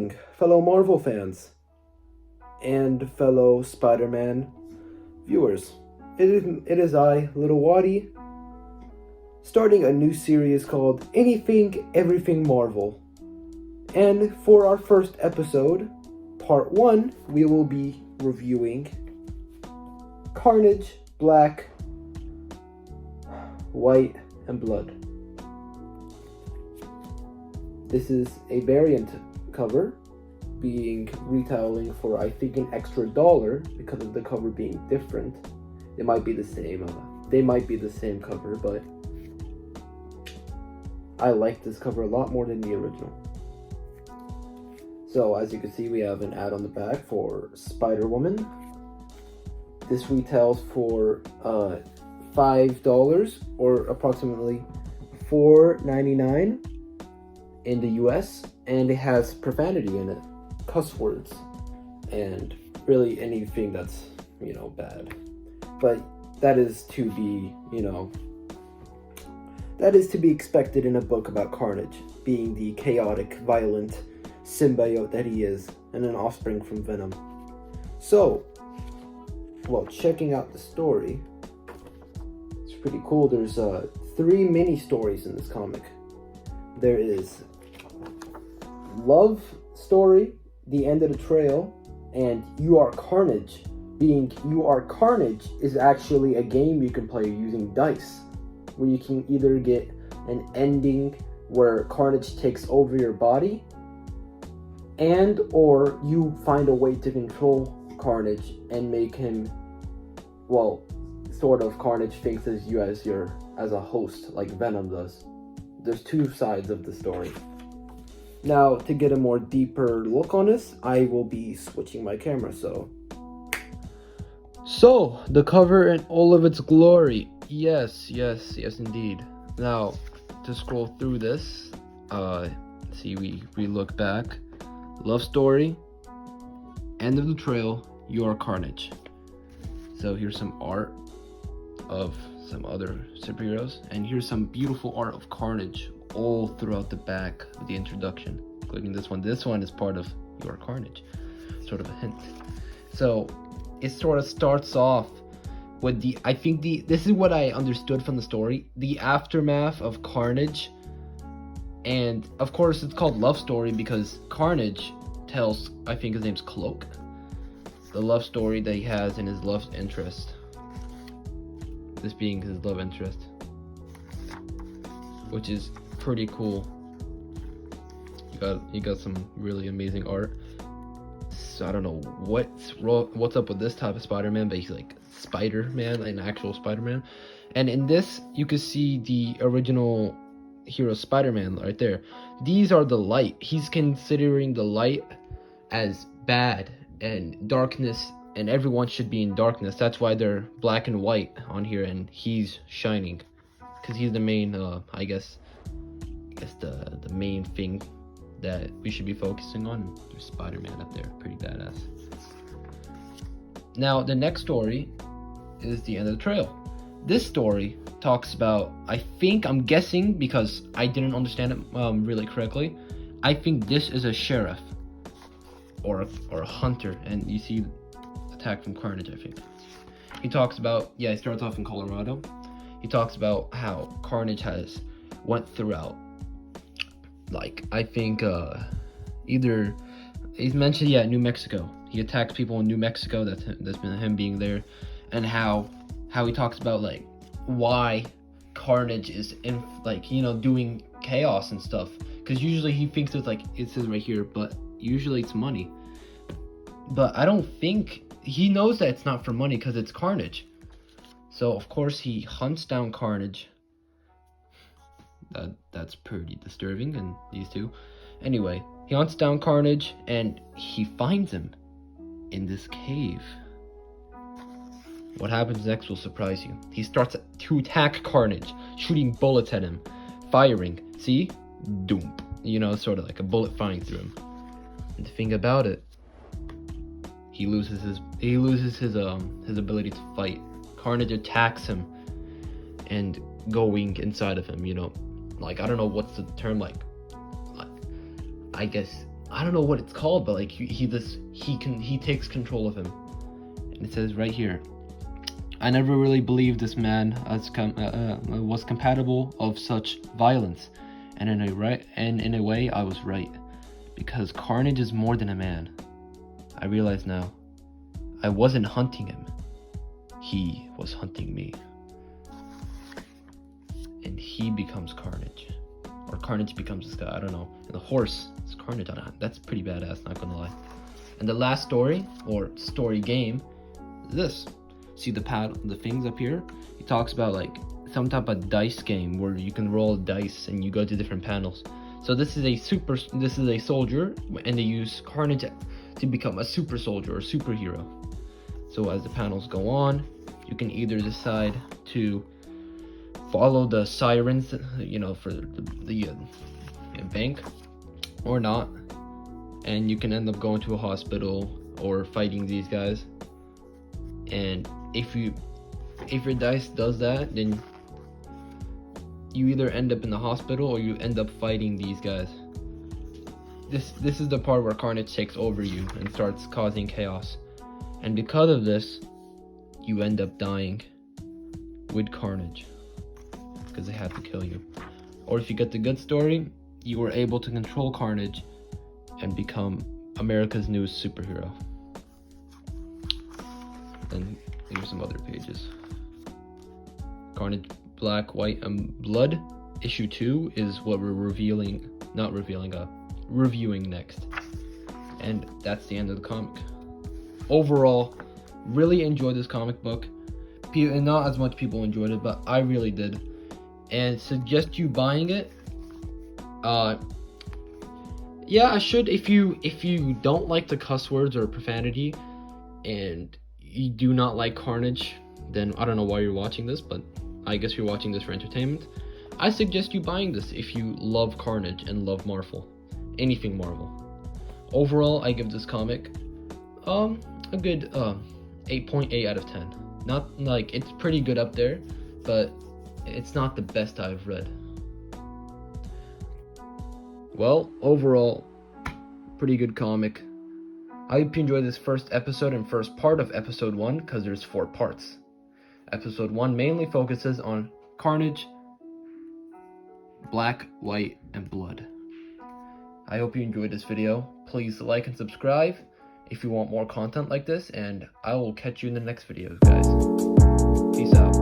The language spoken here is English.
morning, fellow Marvel fans and fellow Spider-Man viewers. It is I, Little Waddy, starting a new series called Anything, Everything Marvel. And for our first episode, part 1, we will be reviewing Carnage Black White and Blood. This is a variant cover, being retailing for I think an extra $1 because of the cover being different. It might be the same. They might be the same cover, but I like this cover a lot more than the original. So as you can see, we have an ad on the back for Spider-Woman. This retails for $5 or approximately $4.99 in the US, and it has profanity in it, cuss words, and really anything that's, bad. But that is to be, that is to be expected in a book about Carnage, being the chaotic, violent symbiote that he is, and an offspring from Venom. So, while checking out the story, it's pretty cool. There's 3 mini stories in this comic. There is Love Story, The End of the Trail, and You Are Carnage. Being You Are Carnage is actually a game you can play using dice, where you can either get an ending where Carnage takes over your body, and or you find a way to control Carnage and make him, sort of Carnage thinks as you as a host, like Venom does. There's 2 sides of the story. Now, to get a more deeper look on this, I will be switching my camera, so the cover in all of its glory. Yes, indeed. Now, to scroll through this, see, we look back. Love Story, End of the Trail, You Are Carnage. So here's some art of some other superheroes, and here's some beautiful art of Carnage all throughout the back of the introduction, including this one. This one is part of You Are Carnage, sort of a hint. So it sort of starts off with this is what I understood from the story, the aftermath of Carnage. And of course it's called Love Story because Carnage tells, I think his name's Cloak, the love story that he has in his love interest. This being his love interest, which is pretty cool. You got some really amazing art. So I don't know what's up with this type of Spider-Man, but he's like Spider-Man, an actual Spider-Man. And in this, you can see the original hero Spider-Man right there. These are the light. He's considering the light as bad and darkness, and everyone should be in darkness. That's why they're black and white on here, and he's shining because he's the main I guess the main thing that we should be focusing on. There's Spider-Man up there, pretty badass. Now the next story is The End of the Trail. This story talks about, I'm guessing because I didn't understand it really correctly, I think this is a sheriff or a hunter, and you see attack from Carnage, I think. He talks about, he starts off in Colorado. He talks about how Carnage has went throughout, I think either he's mentioned New Mexico. He attacks people in New Mexico. That's been him being there, and how he talks about why Carnage is in doing chaos and stuff, because usually he thinks it's it says right here, but usually it's money. But I don't think he knows that it's not for money because it's Carnage. So of course he hunts down Carnage. That's pretty disturbing, and these two. Anyway, he hunts down Carnage and he finds him in this cave. What happens next will surprise you. He starts to attack Carnage, shooting bullets at him, firing. See? Doom. Sort of like a bullet flying through him. And the thing about it, he loses his ability to fight. Carnage attacks him and going inside of him, I don't know what's the term, I guess I don't know what it's called, but like he takes control of him. And it says right here, I never really believed this man was compatible of such violence, and in a way I was right, because Carnage is more than a man. I realize now, I wasn't hunting him, he was hunting me. And he becomes Carnage, or Carnage becomes this guy, I don't know. And the horse is Carnage on it. That's pretty badass, not gonna lie. And the last story, or story game, is this. See the things up here? He talks about like some type of dice game where you can roll dice and you go to different panels. So this is a soldier, and they use Carnage to become a super soldier or superhero. So as the panels go on, you can either decide to follow the sirens, for the bank, or not, and you can end up going to a hospital or fighting these guys. And if your dice does that, then you either end up in the hospital or you end up fighting these guys. This is the part where Carnage takes over you and starts causing chaos. And because of this, you end up dying with Carnage, because they had to kill you. Or if you get the good story, you were able to control Carnage and become America's newest superhero. Then here's some other pages. Carnage Black White Blood issue 2 is what we're reviewing next. And that's the end of the comic. Overall, really enjoyed this comic book. And not as much people enjoyed it, but I really did. And suggest you buying it. Yeah, I should. If you don't like the cuss words or profanity, and you do not like Carnage, then I don't know why you're watching this, but I guess you're watching this for entertainment. I suggest you buying this if you love Carnage and love Marvel, anything Marvel. Overall, I give this comic a good 8.8 out of 10. Not like it's pretty good up there, but it's not the best I've read. Well, overall, pretty good comic. I hope you enjoyed this first episode and first part of episode 1, because there's 4 parts. Episode 1 mainly focuses on Carnage, Black, White, and Blood. I hope you enjoyed this video. Please like and subscribe if you want more content like this, and I will catch you in the next video, guys. Peace out.